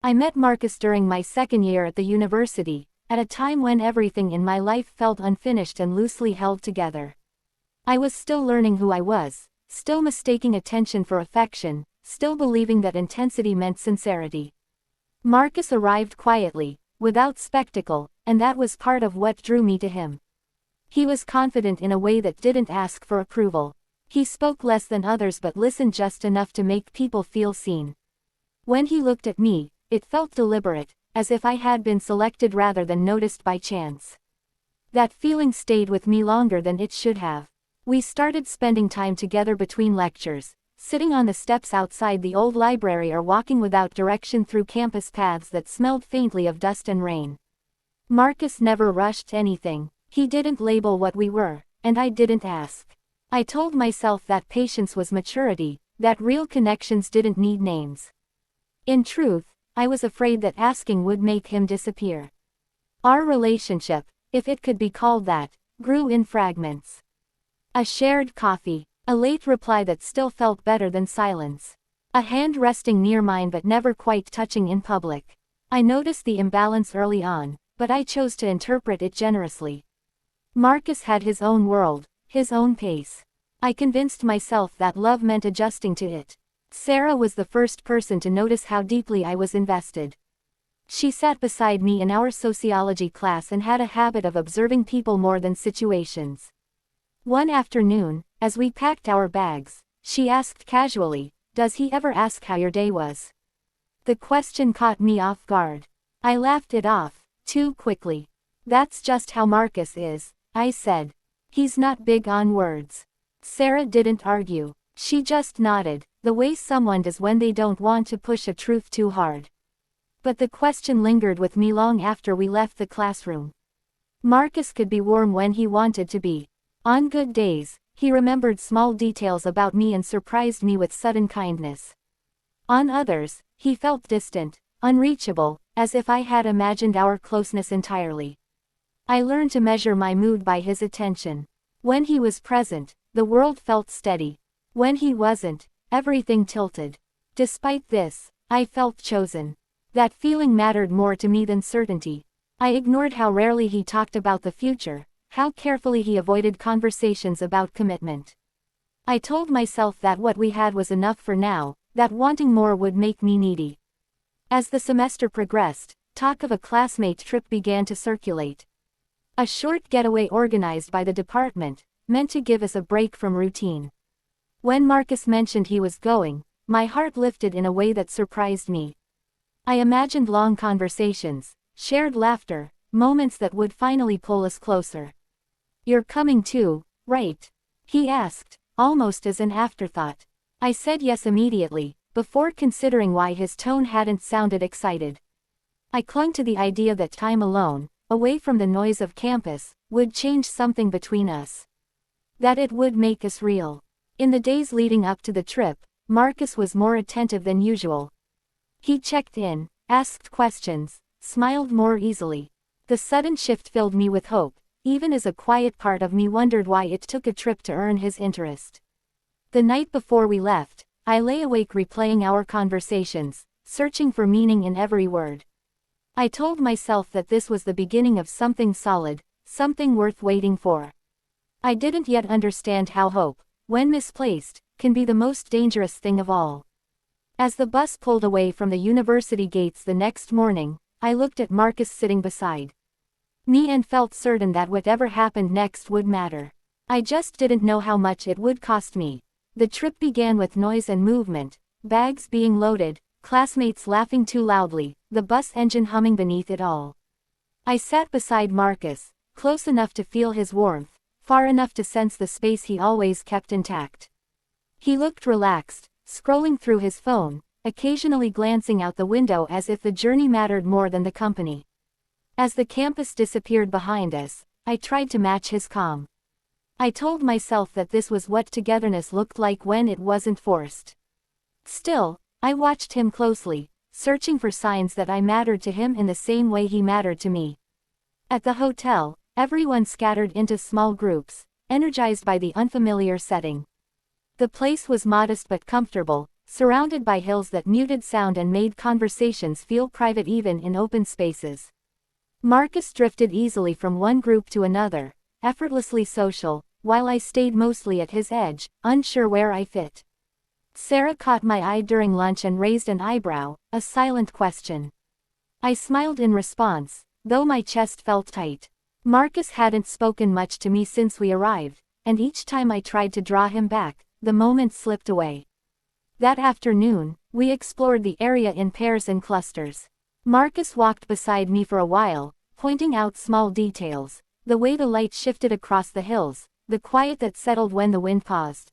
I met Marcus during my second year at the university, at a time when everything in my life felt unfinished and loosely held together. I was still learning who I was, still mistaking attention for affection, still believing that intensity meant sincerity. Marcus arrived quietly, without spectacle, and that was part of what drew me to him. He was confident in a way that didn't ask for approval. He spoke less than others but listened just enough to make people feel seen. When he looked at me, it felt deliberate, as if I had been selected rather than noticed by chance. That feeling stayed with me longer than it should have. We started spending time together between lectures, sitting on the steps outside the old library or walking without direction through campus paths that smelled faintly of dust and rain. Marcus never rushed anything. He didn't label what we were, and I didn't ask. I told myself that patience was maturity, that real connections didn't need names. In truth, I was afraid that asking would make him disappear. Our relationship, if it could be called that, grew in fragments. A shared coffee, a late reply that still felt better than silence. A hand resting near mine but never quite touching in public. I noticed the imbalance early on, but I chose to interpret it generously. Marcus had his own world, his own pace. I convinced myself that love meant adjusting to it. Sarah was the first person to notice how deeply I was invested. She sat beside me in our sociology class and had a habit of observing people more than situations. One afternoon, as we packed our bags, she asked casually, "Does he ever ask how your day was?" The question caught me off guard. I laughed it off, too quickly. "That's just how Marcus is," I said. "He's not big on words." Sarah didn't argue. She just nodded, the way someone does when they don't want to push a truth too hard. But the question lingered with me long after we left the classroom. Marcus could be warm when he wanted to be. On good days, he remembered small details about me and surprised me with sudden kindness. On others, he felt distant, unreachable, as if I had imagined our closeness entirely. I learned to measure my mood by his attention. When he was present, the world felt steady. When he wasn't, everything tilted. Despite this, I felt chosen. That feeling mattered more to me than certainty. I ignored how rarely he talked about the future, how carefully he avoided conversations about commitment. I told myself that what we had was enough for now, that wanting more would make me needy. As the semester progressed, talk of a classmate trip began to circulate. A short getaway organized by the department, meant to give us a break from routine. When Marcus mentioned he was going, my heart lifted in a way that surprised me. I imagined long conversations, shared laughter, moments that would finally pull us closer. "You're coming too, right?" he asked, almost as an afterthought. I said yes immediately, before considering why his tone hadn't sounded excited. I clung to the idea that time alone, away from the noise of campus, would change something between us. That it would make us real. In the days leading up to the trip, Marcus was more attentive than usual. He checked in, asked questions, smiled more easily. The sudden shift filled me with hope, even as a quiet part of me wondered why it took a trip to earn his interest. The night before we left, I lay awake replaying our conversations, searching for meaning in every word. I told myself that this was the beginning of something solid, something worth waiting for. I didn't yet understand how hope, when misplaced, can be the most dangerous thing of all. As the bus pulled away from the university gates the next morning, I looked at Marcus sitting beside me and felt certain that whatever happened next would matter. I just didn't know how much it would cost me. The trip began with noise and movement, bags being loaded, classmates laughing too loudly, the bus engine humming beneath it all. I sat beside Marcus, close enough to feel his warmth, far enough to sense the space he always kept intact. He looked relaxed, scrolling through his phone, occasionally glancing out the window as if the journey mattered more than the company. As the campus disappeared behind us, I tried to match his calm. I told myself that this was what togetherness looked like when it wasn't forced. Still, I watched him closely, searching for signs that I mattered to him in the same way he mattered to me. At the hotel, everyone scattered into small groups, energized by the unfamiliar setting. The place was modest but comfortable, surrounded by hills that muted sound and made conversations feel private even in open spaces. Marcus drifted easily from one group to another, effortlessly social, while I stayed mostly at his edge, unsure where I fit. Sarah caught my eye during lunch and raised an eyebrow, a silent question. I smiled in response, though my chest felt tight. Marcus hadn't spoken much to me since we arrived, and each time I tried to draw him back, the moment slipped away. That afternoon, we explored the area in pairs and clusters. Marcus walked beside me for a while, pointing out small details, the way the light shifted across the hills, the quiet that settled when the wind paused.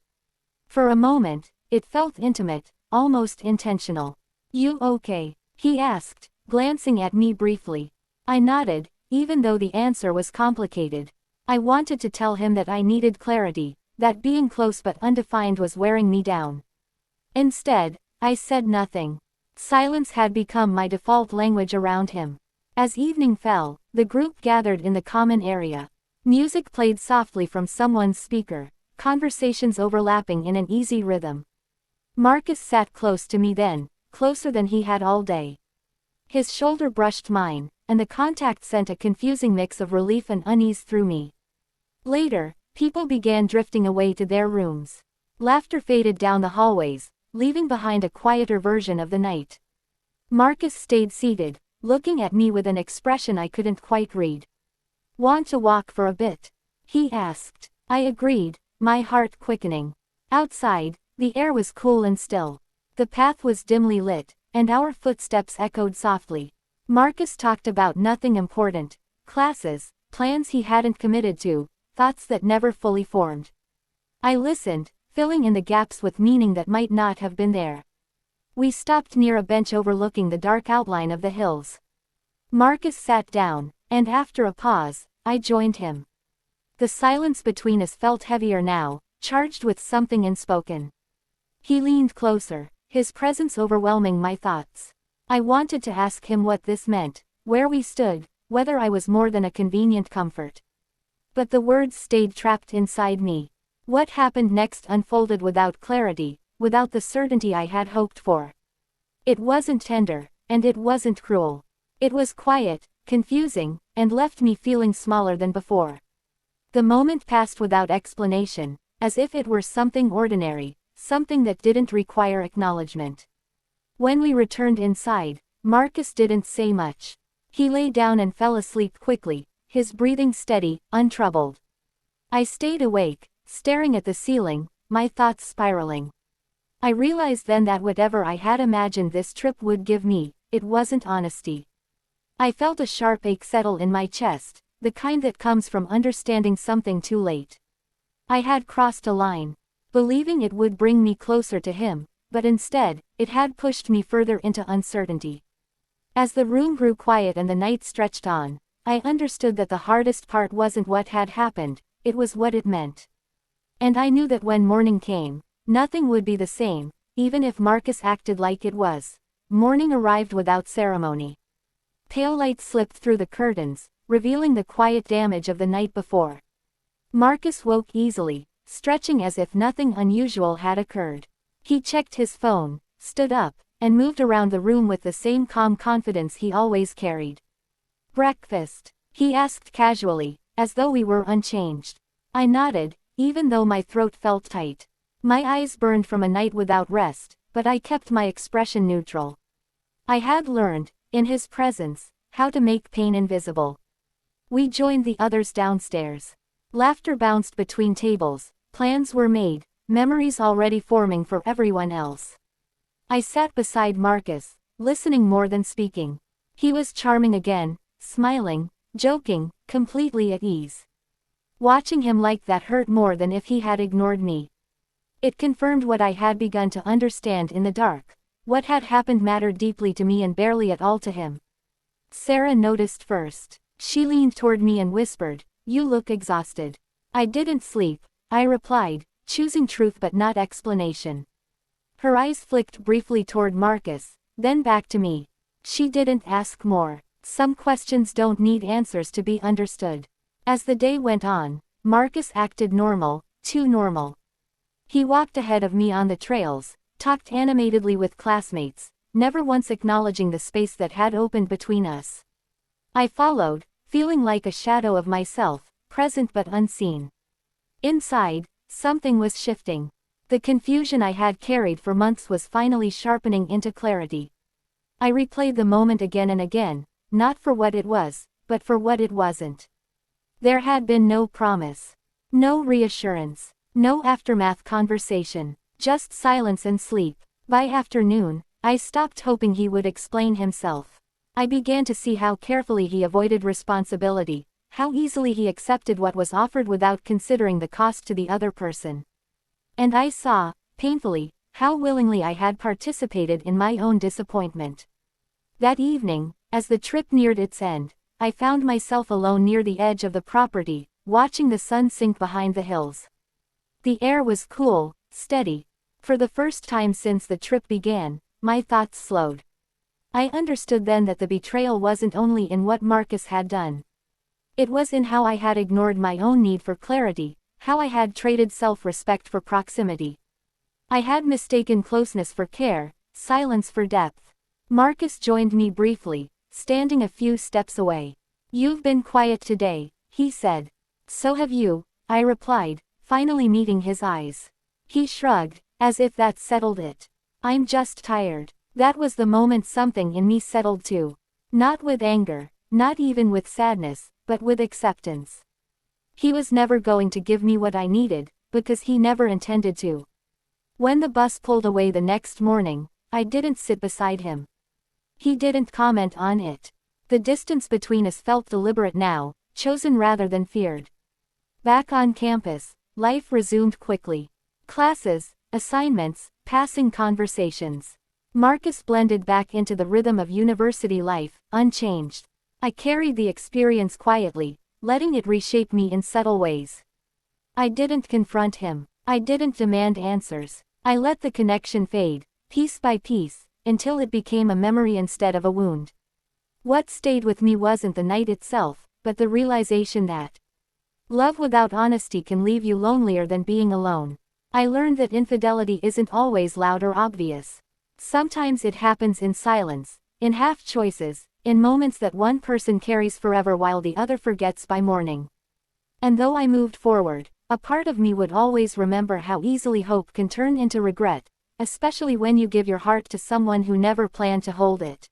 For a moment, it felt intimate, almost intentional. "You okay?" he asked, glancing at me briefly. I nodded, even though the answer was complicated. I wanted to tell him that I needed clarity, that being close but undefined was wearing me down. Instead, I said nothing. Silence had become my default language around him. As evening fell, the group gathered in the common area. Music played softly from someone's speaker, conversations overlapping in an easy rhythm. Marcus sat close to me then, closer than he had all day. His shoulder brushed mine, and the contact sent a confusing mix of relief and unease through me. Later, people began drifting away to their rooms. Laughter faded down the hallways, leaving behind a quieter version of the night. Marcus stayed seated, looking at me with an expression I couldn't quite read. "Want to walk for a bit?" he asked. I agreed, my heart quickening. Outside, the air was cool and still. The path was dimly lit, and our footsteps echoed softly. Marcus talked about nothing important, classes, plans he hadn't committed to, thoughts that never fully formed. I listened, filling in the gaps with meaning that might not have been there. We stopped near a bench overlooking the dark outline of the hills. Marcus sat down, and after a pause, I joined him. The silence between us felt heavier now, charged with something unspoken. He leaned closer, his presence overwhelming my thoughts. I wanted to ask him what this meant, where we stood, whether I was more than a convenient comfort. But the words stayed trapped inside me. What happened next unfolded without clarity, without the certainty I had hoped for. It wasn't tender, and it wasn't cruel. It was quiet, confusing, and left me feeling smaller than before. The moment passed without explanation, as if it were something ordinary, something that didn't require acknowledgement. When we returned inside, Marcus didn't say much. He lay down and fell asleep quickly, his breathing steady, untroubled. I stayed awake, staring at the ceiling, my thoughts spiraling. I realized then that whatever I had imagined this trip would give me, it wasn't honesty. I felt a sharp ache settle in my chest, the kind that comes from understanding something too late. I had crossed a line, believing it would bring me closer to him, but instead, it had pushed me further into uncertainty. As the room grew quiet and the night stretched on, I understood that the hardest part wasn't what had happened, it was what it meant. And I knew that when morning came, nothing would be the same, even if Marcus acted like it was. Morning arrived without ceremony. Pale light slipped through the curtains, revealing the quiet damage of the night before. Marcus woke easily, stretching as if nothing unusual had occurred. He checked his phone, stood up, and moved around the room with the same calm confidence he always carried. "Breakfast?" he asked casually, as though we were unchanged. I nodded, even though my throat felt tight. My eyes burned from a night without rest, but I kept my expression neutral. I had learned, in his presence, how to make pain invisible. We joined the others downstairs. Laughter bounced between tables, plans were made, memories already forming for everyone else. I sat beside Marcus, listening more than speaking. He was charming again, smiling, joking, completely at ease. Watching him like that hurt more than if he had ignored me. It confirmed what I had begun to understand in the dark. What had happened mattered deeply to me and barely at all to him. Sarah noticed first. She leaned toward me and whispered, "You look exhausted." "I didn't sleep," I replied, choosing truth but not explanation. Her eyes flicked briefly toward Marcus, then back to me. She didn't ask more. Some questions don't need answers to be understood. As the day went on, Marcus acted normal, too normal. He walked ahead of me on the trails, talked animatedly with classmates, never once acknowledging the space that had opened between us. I followed, feeling like a shadow of myself, present but unseen. Inside, something was shifting. The confusion I had carried for months was finally sharpening into clarity. I replayed the moment again and again, not for what it was, but for what it wasn't. There had been no promise. No reassurance. No aftermath conversation. Just silence and sleep. By afternoon, I stopped hoping he would explain himself. I began to see how carefully he avoided responsibility, how easily he accepted what was offered without considering the cost to the other person. And I saw, painfully, how willingly I had participated in my own disappointment. That evening, as the trip neared its end, I found myself alone near the edge of the property, watching the sun sink behind the hills. The air was cool, steady. For the first time since the trip began, my thoughts slowed. I understood then that the betrayal wasn't only in what Marcus had done. It was in how I had ignored my own need for clarity, how I had traded self-respect for proximity. I had mistaken closeness for care, silence for depth. Marcus joined me briefly, standing a few steps away. "You've been quiet today," he said. "So have you," I replied, finally meeting his eyes. He shrugged, as if that settled it. "I'm just tired." That was the moment something in me settled too. Not with anger, not even with sadness, but with acceptance. He was never going to give me what I needed, because he never intended to. When the bus pulled away the next morning, I didn't sit beside him. He didn't comment on it. The distance between us felt deliberate now, chosen rather than feared. Back on campus, life resumed quickly. Classes, assignments, passing conversations. Marcus blended back into the rhythm of university life, unchanged. I carried the experience quietly, letting it reshape me in subtle ways. I didn't confront him. I didn't demand answers. I let the connection fade, piece by piece, until it became a memory instead of a wound. What stayed with me wasn't the night itself, but the realization that love without honesty can leave you lonelier than being alone. I learned that infidelity isn't always loud or obvious. Sometimes it happens in silence, in half choices, in moments that one person carries forever while the other forgets by morning. And though I moved forward, a part of me would always remember how easily hope can turn into regret, especially when you give your heart to someone who never planned to hold it.